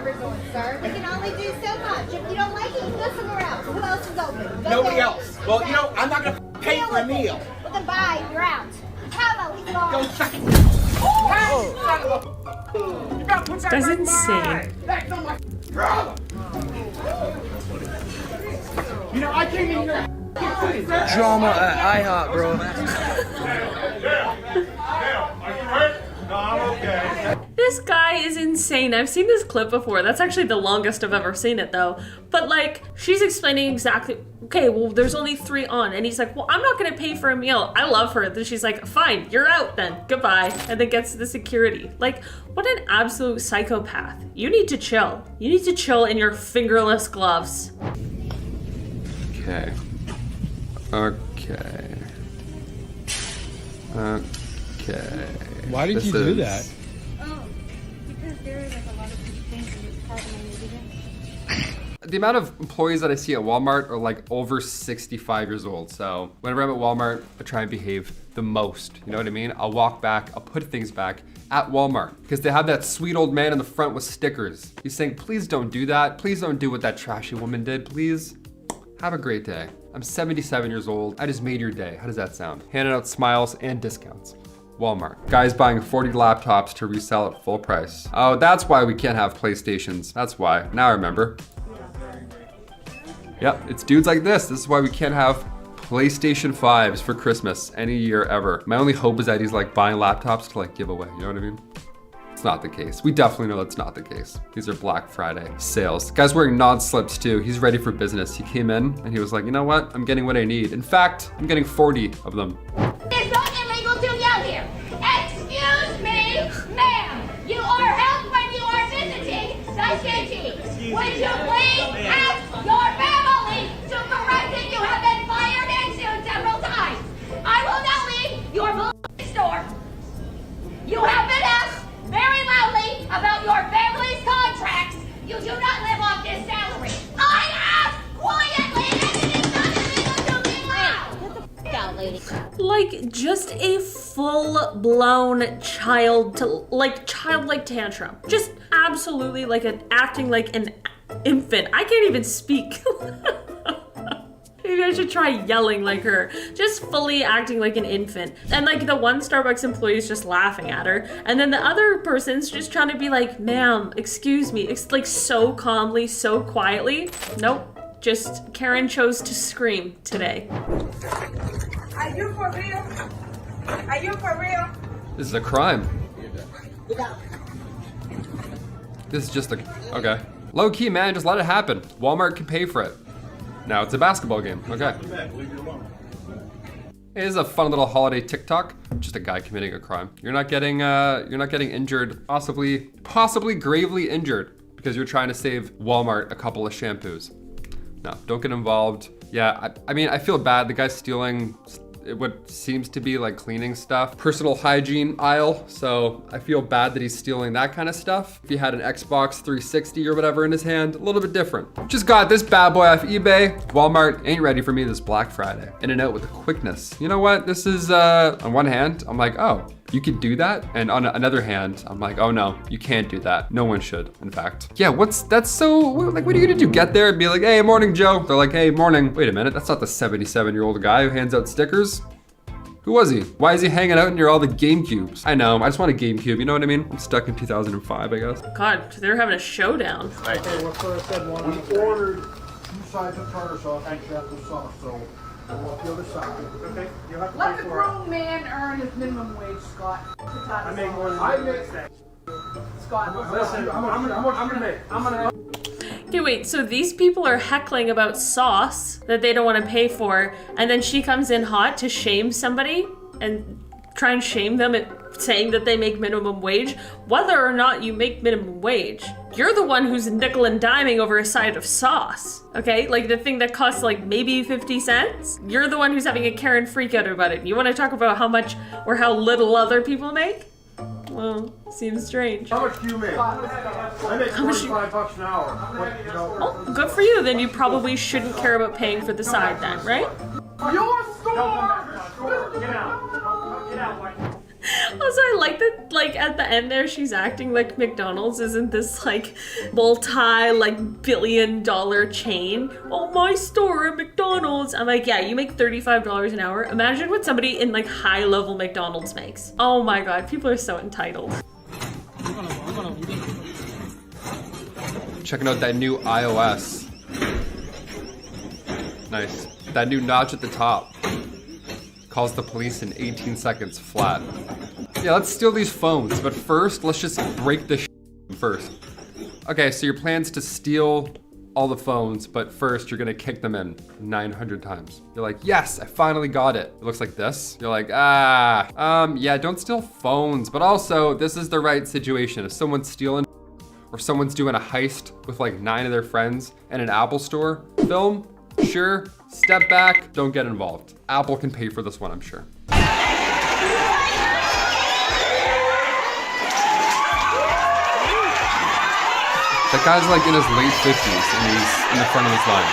our resort, sir. We can only do so much. If you don't like it, you can go somewhere else. Who else is open? Nobody else. Well, you know, I'm not gonna pay for a meal. Well, then bye. You're out. Come on, Go suck it. That's insane. That's not my brother. You know, I came in here. Drama at IHOP, bro. Are you hurt? No, I'm okay. This guy is insane. I've seen this clip before. That's actually the longest I've ever seen it though. But like, she's explaining exactly, okay, well, there's only 3 on. And he's like, well, I'm not gonna pay for a meal. I love her. Then she's like, fine, you're out then. Goodbye. And then gets to the security. Like, what an absolute psychopath. You need to chill. You need to chill in your fingerless gloves. Okay. Okay. Okay. Why did you do that? Oh, because there are like a lot of things in this cart and I needed it. The amount of employees that I see at Walmart are like over 65 years old. So whenever I'm at Walmart, I try and behave the most. You know what I mean? I'll walk back, I'll put things back at Walmart because they have that sweet old man in the front with stickers. He's saying, please don't do that. Please don't do what that trashy woman did, please. Have a great day. I'm 77 years old. I just made your day. How does that sound? Handing out smiles and discounts. Walmart. Guys buying 40 laptops to resell at full price. Oh, that's why we can't have PlayStations. That's why. Now I remember. Yep, it's dudes like this. This is why we can't have PlayStation 5s for Christmas any year ever. My only hope is that he's like buying laptops to like give away. You know what I mean? It's not the case. We definitely know that's not the case. These are Black Friday sales. The guy's wearing non-slips too. He's ready for business. He came in and he was like, you know what? I'm getting what I need. In fact, I'm getting 40 of them. It's not illegal to yell here. Excuse me, ma'am. You are helped when you are visiting the city. Would you please ask your family to correct it? You have been fired and sued several times. I will now leave your store. You have been asked very loudly about your family's contracts. You do not live off this salary. I asked quietly and it is not illegal to be loud. Get the f*** out, lady. Like just a full-blown childlike tantrum. Just absolutely like acting like an infant. I can't even speak. Maybe I should try yelling like her. Just fully acting like an infant. And like the one Starbucks employee is just laughing at her. And then the other person's just trying to be like, ma'am, excuse me. It's like so calmly, so quietly. Nope. Just Karen chose to scream today. Are you for real? Are you for real? This is a crime. This is just a, okay. Low key, man, just let it happen. Walmart can pay for it. Now it's a basketball game, okay. It is a fun little holiday TikTok. Just a guy committing a crime. You're not getting injured, possibly gravely injured because you're trying to save Walmart a couple of shampoos. No, don't get involved. Yeah, I mean, I feel bad. The guy's stealing what seems to be like cleaning stuff, personal hygiene aisle. So I feel bad that he's stealing that kind of stuff. If he had an Xbox 360 or whatever in his hand, a little bit different. Just got this bad boy off eBay. Walmart ain't ready for me this Black Friday. In and out with the quickness. You know what? This is, on one hand, I'm like, oh, you could do that. And on another hand, I'm like, oh no, you can't do that. No one should, in fact. Yeah, that's so, like, what are you gonna do? Get there and be like, hey, morning, Joe. They're like, hey, morning. Wait a minute, that's not the 77-year-old guy who hands out stickers. Who was he? Why is he hanging out near all the GameCubes? I know, I just want a GameCube, you know what I mean? I'm stuck in 2005, I guess. God, they're having a showdown. Right. We ordered 2 sides of tartar sauce and chapel sauce, so we'll up the other side. Okay, you have to Let pay the for it. grown man earn his minimum wage, Scott. I make more than I you. make- Scott. Listen, I'm gonna Okay, wait, so these people are heckling about sauce that they don't want to pay for, and then she comes in hot to shame somebody and try and shame them at saying that they make minimum wage. Whether or not you make minimum wage, you're the one who's nickel and diming over a side of sauce, okay? Like the thing that costs like maybe 50 cents. You're the one who's having a Karen freak out about it. You want to talk about how much or how little other people make? Well, seems strange. How much do you make? I make $45 an hour. What, you know, Oh, good for you. Then you probably shouldn't care about paying for the side then, right? your store! Get out. Get out. Also, I like that Like at the end there, she's acting like McDonald's isn't this like multi-billion-dollar chain. Oh, my store at McDonald's. I'm like, yeah, you make $35 an hour. Imagine what somebody in like high-level McDonald's makes. Oh my God, people are so entitled. Checking out that new iOS. Nice. That new notch at the top. Calls the police in 18 seconds flat. Yeah, let's steal these phones, but first, let's just break this first. Okay, so your plan's to steal all the phones, but first you're gonna kick them in 900 times. You're like, yes, I finally got it. It looks like this. You're like, yeah, don't steal phones, but also this is the right situation. If someone's stealing or someone's doing a heist with like 9 of their friends in an Apple store film, sure, step back, don't get involved. Apple can pay for this one, I'm sure. That guy's like in his late 50s and he's in the front of his line.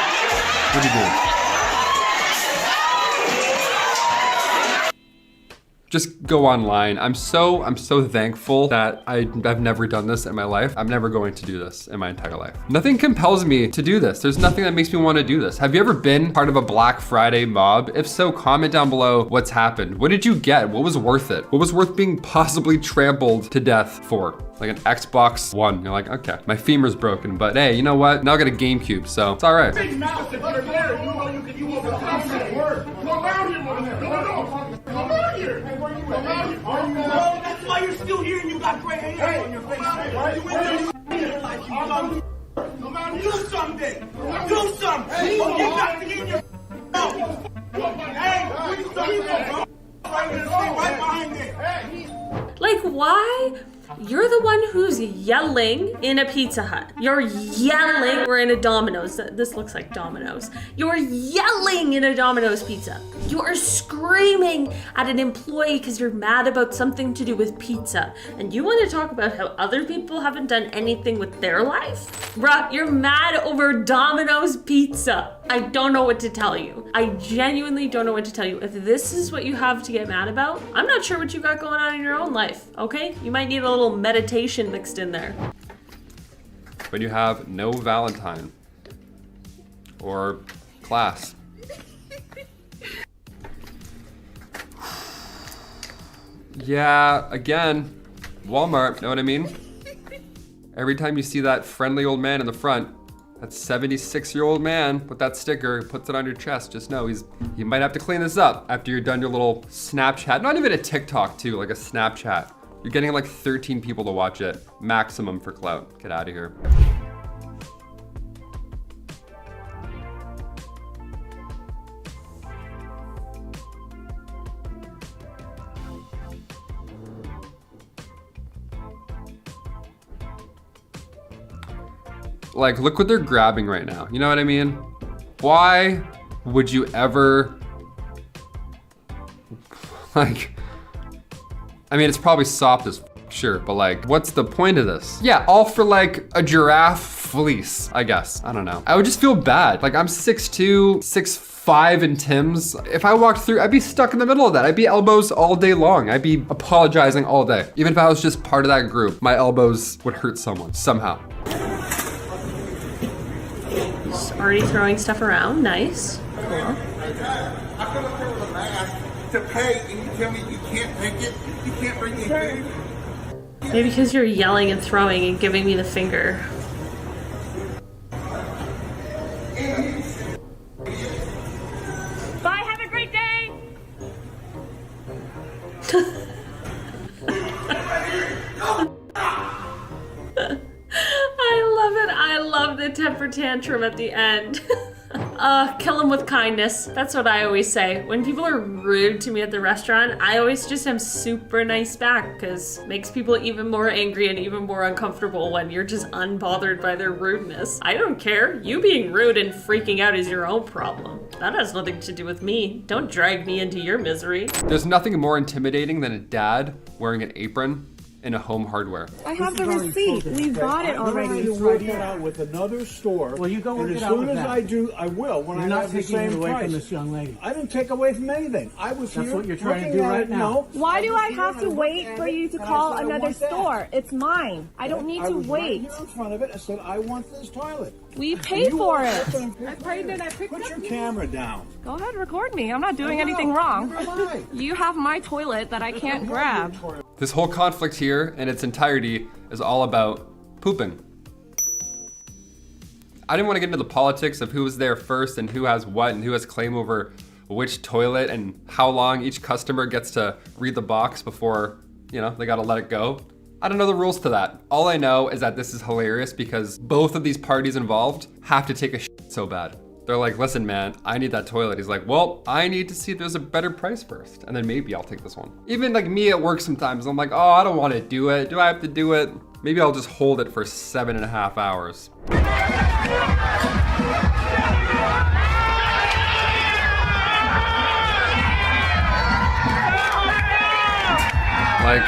What are you doing? Just go online. I'm so thankful that I've never done this in my life. I'm never going to do this in my entire life. Nothing compels me to do this. There's nothing that makes me want to do this. Have you ever been part of a Black Friday mob? If so, comment down below what's happened. What did you get? What was worth it? What was worth being possibly trampled to death for? Like an Xbox One. You're like, okay, my femur's broken, but hey, you know what? Now I got a GameCube, so it's all right. That's why you're still here and you got gray hair on your face. Do something. Do something. You got to get your Hey, right behind there. Like, why? You're the one who's yelling in a Pizza Hut. You're yelling. We're in a Domino's. This looks like Domino's. You're yelling in a Domino's pizza. You are screaming at an employee because you're mad about something to do with pizza. And you want to talk about how other people haven't done anything with their life? Bruh, you're mad over Domino's pizza. I don't know what to tell you. I genuinely don't know what to tell you. If this is what you have to get mad about, I'm not sure what you got going on in your own life, okay? You might need a little meditation mixed in there. When you have no Valentine or class. Yeah, again, Walmart, know what I mean? Every time you see that friendly old man in the front, that 76-year-old man with that sticker, puts it on your chest, just know he might have to clean this up after you're done your little Snapchat. Not even a TikTok too, like a Snapchat. You're getting like 13 people to watch it, maximum for clout. Get out of here. Like, look what they're grabbing right now. You know what I mean? Why would you ever, like, I mean, it's probably soft as sure, but like, what's the point of this? Yeah, all for like a giraffe fleece, I guess. I don't know. I would just feel bad. Like, I'm 6'2", 6'5" in Tim's. If I walked through, I'd be stuck in the middle of that. I'd be elbows all day long. I'd be apologizing all day. Even if I was just part of that group, my elbows would hurt someone somehow. Already throwing stuff around, nice. Cool. I come up here with a man to pay and you tell me you can't take it, you can't bring me food. Maybe because you're yelling and throwing and giving me the finger. Bye, have a great day. I love the temper tantrum at the end. Kill him with kindness. That's what I always say. When people are rude to me at the restaurant, I always just am super nice back because it makes people even more angry and even more uncomfortable when you're just unbothered by their rudeness. I don't care. You being rude and freaking out is your own problem. That has nothing to do with me. Don't drag me into your misery. There's nothing more intimidating than a dad wearing an apron in a home hardware. I have the receipt. We bought it already. You work it out with another store. Well, you go work and it as out soon with as them. I do, I will. When You're I not have the taking it same away price. from this young lady. I didn't take away from anything. I was That's here. what you're trying to looking do at right it. now. No. Why do I have to wait for you to call another store? It's mine. I don't need I to was right wait. here in front of it. I said, I want this toilet. We paid for it. I paid it. I picked Put your camera down. Go ahead, record me. I'm not doing anything wrong. You have my toilet that I can't grab. This whole conflict here in its entirety is all about pooping. I didn't want to get into the politics of who was there first and who has what and who has claim over which toilet and how long each customer gets to read the box before, you know, they gotta let it go. I don't know the rules to that. All I know is that this is hilarious because both of these parties involved have to take a shit so bad. They're like, listen, man, I need that toilet. He's like, well, I need to see if there's a better price first, and then maybe I'll take this one. Even like me at work sometimes, I'm like, oh, I don't want to do it. Do I have to do it? Maybe I'll just hold it for 7.5 hours. Like,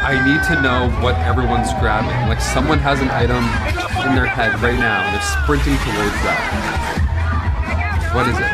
I need to know what everyone's grabbing. Like someone has an item in their head right now and they're sprinting towards that. What is it?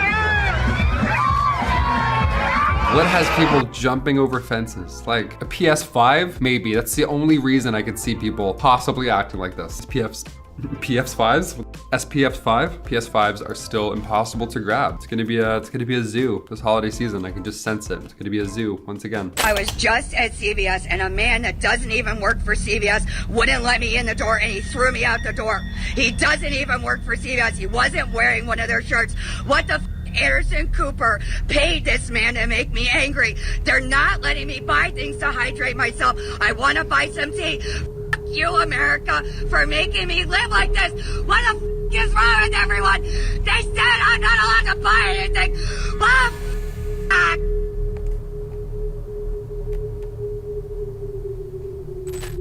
What has people jumping over fences? Like a PS5? Maybe. That's the only reason I could see people possibly acting like this. PS5s? SPF5? PS5s are still impossible to grab. It's gonna be a zoo this holiday season. I can just sense it. It's gonna be a zoo once again. I was just at CVS and a man that doesn't even work for CVS wouldn't let me in the door and he threw me out the door. He doesn't even work for CVS. He wasn't wearing one of their shirts. What the Anderson Cooper paid this man to make me angry. They're not letting me buy things to hydrate myself. I want to buy some tea. You, America, for making me live like this. What the is wrong with everyone? They said I'm not allowed to buy anything. What the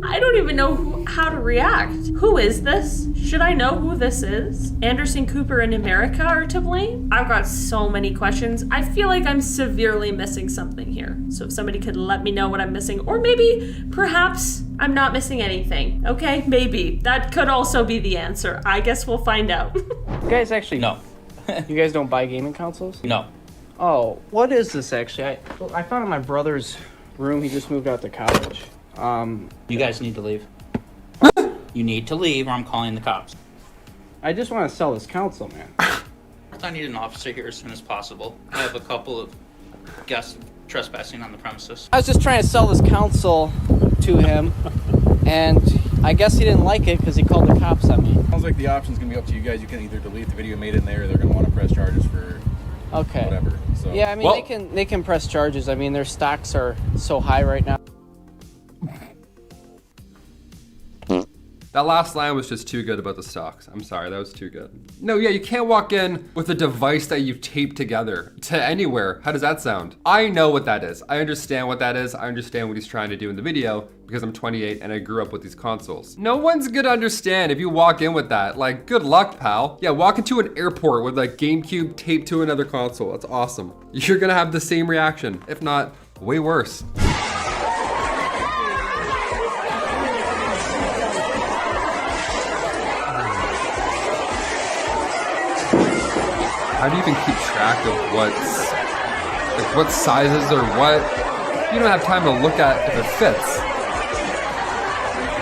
I don't even know how to react. Who is this? Should I know who this is? Anderson Cooper and America are to blame? I've got so many questions. I feel like I'm severely missing something here. So if somebody could let me know what I'm missing, or maybe, perhaps, I'm not missing anything. Okay, maybe. That could also be the answer. I guess we'll find out. You guys actually... No. You guys don't buy gaming consoles? No. Oh, what is this actually? I found it in my brother's room. He just moved out to college. You guys need to leave. You need to leave or I'm calling the cops. I just want to sell this console, man. I need an officer here as soon as possible. I have a couple of guests trespassing on the premises. I was just trying to sell this console to him, and I guess he didn't like it because he called the cops on me. Sounds like the option's gonna be up to you guys. You can either delete the video made in there, or they're gonna want to press charges for whatever. So Yeah, I mean, they can press charges. I mean, their stocks are so high right now. That last line was just too good about the stocks. I'm sorry, that was too good. No, yeah, you can't walk in with a device that you've taped together to anywhere. How does that sound? I know what that is. I understand what that is. I understand what he's trying to do in the video because I'm 28 and I grew up with these consoles. No one's gonna understand if you walk in with that. Like, good luck, pal. Yeah, walk into an airport with like GameCube taped to another console. That's awesome. You're gonna have the same reaction, if not way worse. How do you even keep track of what sizes or what? You don't have time to look at if it fits.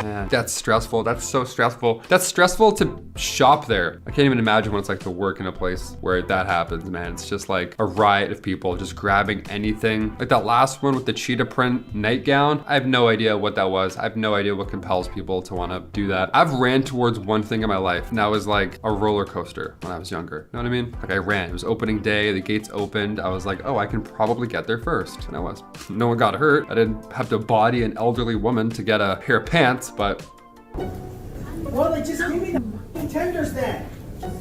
Man, that's stressful. That's so stressful. That's stressful to shop there. I can't even imagine what it's like to work in a place where that happens, man. It's just like a riot of people just grabbing anything. Like that last one with the cheetah print nightgown. I have no idea what that was. I have no idea what compels people to want to do that. I've ran towards one thing in my life, and that was like a roller coaster when I was younger. You know what I mean? Like I ran. It was opening day. The gates opened. I was like, oh, I can probably get there first. And I was. No one got hurt. I didn't have to body an elderly woman to get a pair of pants, but well, they just give me the f***ing tenders then.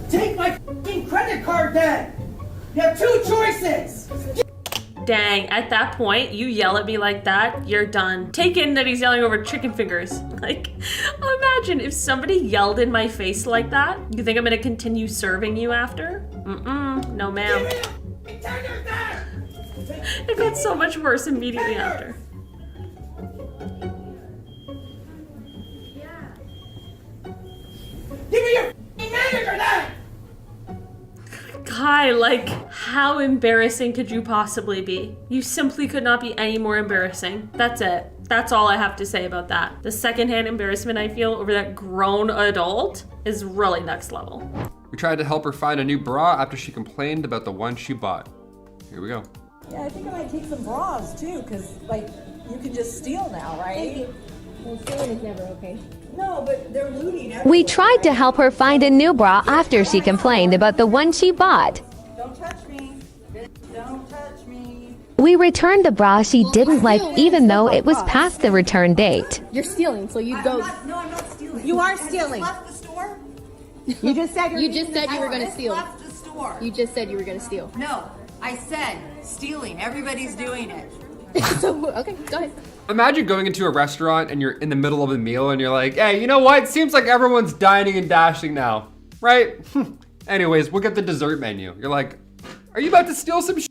Take my f***ing credit card then. You have two choices. Dang, at that point, you yell at me like that, you're done. Take in that he's yelling over chicken fingers. Like, imagine if somebody yelled in my face like that. You think I'm gonna continue serving you after? No ma'am. It got so much worse immediately after. Give me your f***ing manager then! Kai, like, how embarrassing could you possibly be? You simply could not be any more embarrassing. That's it. That's all I have to say about that. The secondhand embarrassment I feel over that grown adult is really next level. We tried to help her find a new bra after she complained about the one she bought. Here we go. Yeah, I think I might take some bras too, because, like, you can just steal now, right? Well, stealing is never okay. No, but they're looting everywhere. We tried to help her find a new bra after she complained about the one she bought. Don't touch me. Don't touch me. We returned the bra she didn't like even though it was past the return date. You're stealing, so you go. No, I'm not stealing. You are I just stealing. left the store. You just said You just said you were going to I steal. left the store. You just said you were going to steal. No, I said stealing. Everybody's doing it. So, okay, go ahead. Imagine going into a restaurant and you're in the middle of a meal and you're like, hey, you know what? It seems like everyone's dining and dashing now, right? Anyways, we'll get the dessert menu. You're like, are you about to steal some shit?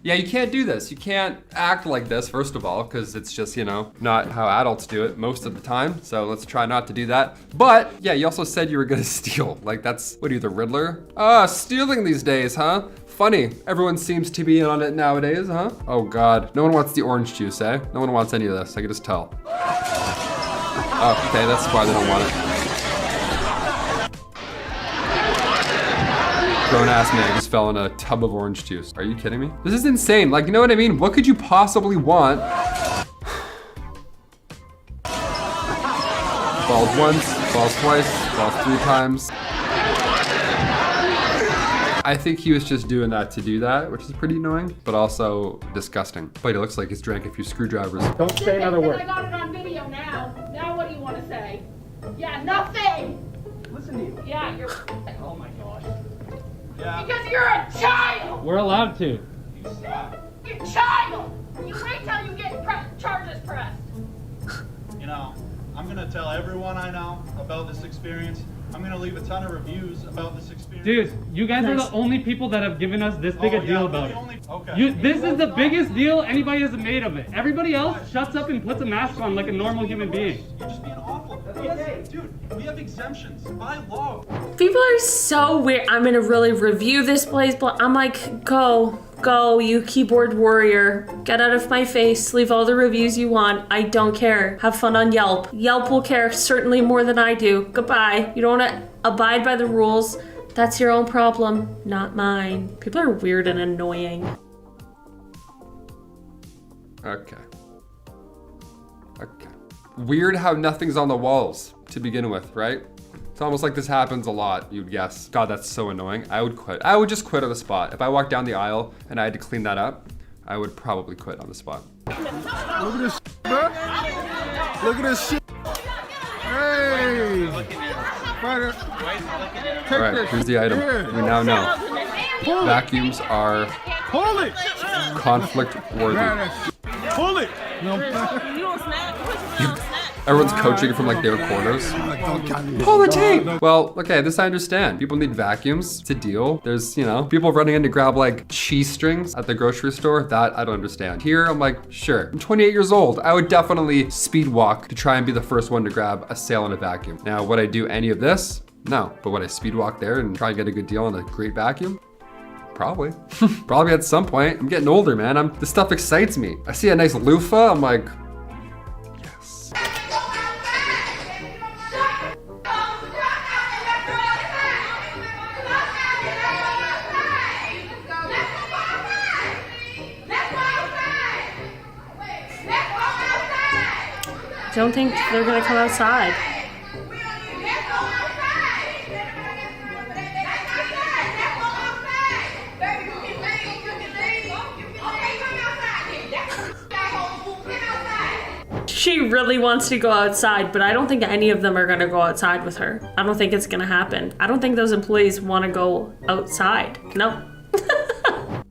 Yeah, you can't do this. You can't act like this, first of all, because it's just, you know, not how adults do it most of the time. So let's try not to do that. But yeah, you also said you were gonna steal. Like that's, what are you, the Riddler? Ah, stealing these days, huh? Funny, everyone seems to be in on it nowadays, huh? Oh God, no one wants the orange juice, eh? No one wants any of this, I can just tell. Oh, okay, that's why they don't want it. Grown-ass man just fell in a tub of orange juice. Are you kidding me? This is insane. Like, you know what I mean? What could you possibly want? Falls once, falls twice, falls 3 times. I think he was just doing that to do that, which is pretty annoying, but also disgusting. But it looks like he's drank a few screwdrivers. Don't say another word. I got it on video now. Now what do you want to say? Yeah, nothing. Listen to you. Yeah, you're. Oh my gosh. Yeah. Because you're a child. We're allowed to. You're a child. You wait till you get charges pressed. You know, I'm gonna tell everyone I know about this experience. I'm gonna leave a ton of reviews about this experience. Dude, you guys are the only people that have given us this big a deal about it. Okay. This is the biggest deal anybody has made of it. Everybody else shuts up and puts a mask on like a normal human being. You're just being awful. Yes, dude, we have exemptions by law. People are so weird. I'm gonna really review this place, but I'm like, go, you keyboard warrior. Get out of my face, leave all the reviews you want. I don't care. Have fun on Yelp. Yelp will care certainly more than I do. Goodbye. You don't wanna abide by the rules. That's your own problem, not mine. People are weird and annoying. Okay. Weird how nothing's on the walls to begin with, right? It's almost like this happens a lot, you'd guess. God, that's so annoying. I would quit. I would just quit on the spot. If I walked down the aisle and I had to clean that up, I would probably quit on the spot. Look at this shit, bro. Look at this shit. Hey. All right, here's the item. We now know. Vacuums are conflict worthy. Pull it. Everyone's coaching from like their corners. Pull the tape! Well, okay, this I understand. People need vacuums. It's a deal. There's, you know, people running in to grab like cheese strings at the grocery store. That I don't understand. Here, I'm like, sure. I'm 28 years old. I would definitely speed walk to try and be the first one to grab a sale on a vacuum. Now, would I do any of this? No. But would I speed walk there and try and get a good deal on a great vacuum? Probably. Probably at some point. I'm getting older, man. This stuff excites me. I see a nice loofah, I'm like, yes. Don't think they're gonna come outside. She really wants to go outside, but I don't think any of them are gonna go outside with her. I don't think it's gonna happen. I don't think those employees wanna go outside. No.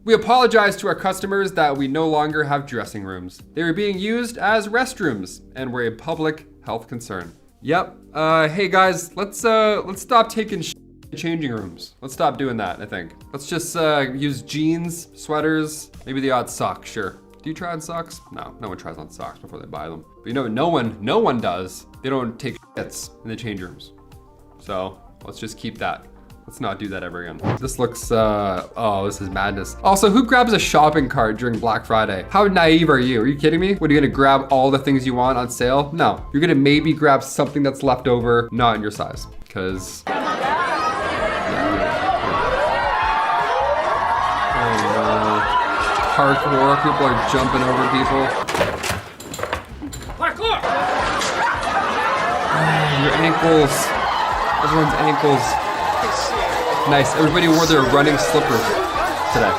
We apologize to our customers that we no longer have dressing rooms. They were being used as restrooms and were a public health concern. Yep. Hey guys, let's stop taking shit changing rooms. Let's stop doing that, I think. Let's just use jeans, sweaters, maybe the odd sock, sure. Do you try on socks? No, no one tries on socks before they buy them. But you know, no one does. They don't take shits in the change rooms. So let's just keep that. Let's not do that ever again. This looks, oh, this is madness. Also, who grabs a shopping cart during Black Friday? How naive are you? Are you kidding me? What, are you gonna grab all the things you want on sale? No, you're gonna maybe grab something that's left over, not in your size, because. Oh no. Parkour, people are jumping over people. Parkour! Oh, your ankles. Everyone's ankles. Nice, everybody wore their running slippers today.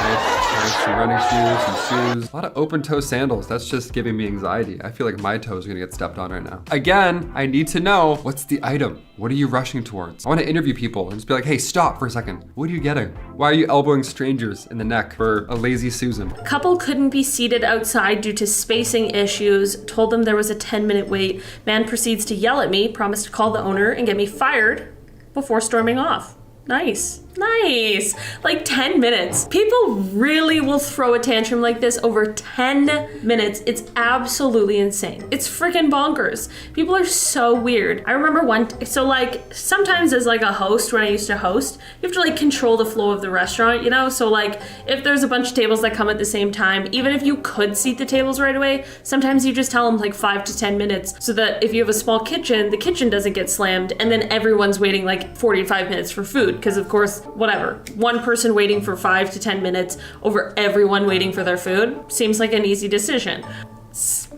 Nice, some running shoes, some shoes. A lot of open toe sandals. That's just giving me anxiety. I feel like my toes are gonna get stepped on right now. Again, I need to know, what's the item? What are you rushing towards? I wanna interview people and just be like, hey, stop for a second. What are you getting? Why are you elbowing strangers in the neck for a lazy Susan? Couple couldn't be seated outside due to spacing issues. Told them there was a 10-minute wait. Man proceeds to yell at me, promised to call the owner and get me fired before storming off. Nice. Nice. Like 10 minutes. People really will throw a tantrum like this over 10 minutes. It's absolutely insane. It's freaking bonkers. People are so weird. I remember so like sometimes as like a host, when I used to host, you have to like control the flow of the restaurant, you know? So like if there's a bunch of tables that come at the same time, even if you could seat the tables right away, sometimes you just tell them like 5 to 10 minutes so that if you have a small kitchen, the kitchen doesn't get slammed and then everyone's waiting like 45 minutes for food. Because of course, whatever, one person waiting for 5 to 10 minutes over everyone waiting for their food seems like an easy decision.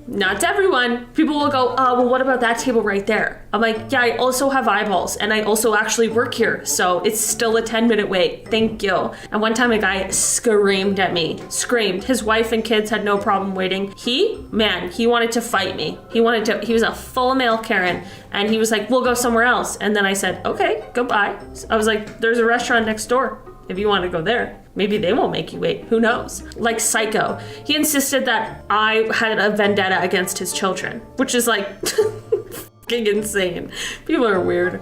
Not to everyone. People will go, oh, well, what about that table right there? I'm like, yeah, I also have eyeballs and I also actually work here. So it's still a 10-minute wait. Thank you. And one time a guy screamed at me, screamed. His wife and kids had no problem waiting. He wanted to fight me. He was a full male Karen and he was like, we'll go somewhere else. And then I said, okay, goodbye. I was like, there's a restaurant next door if you want to go there. Maybe they won't make you wait, who knows? Like Psycho. He insisted that I had a vendetta against his children, which is like fucking insane. People are weird.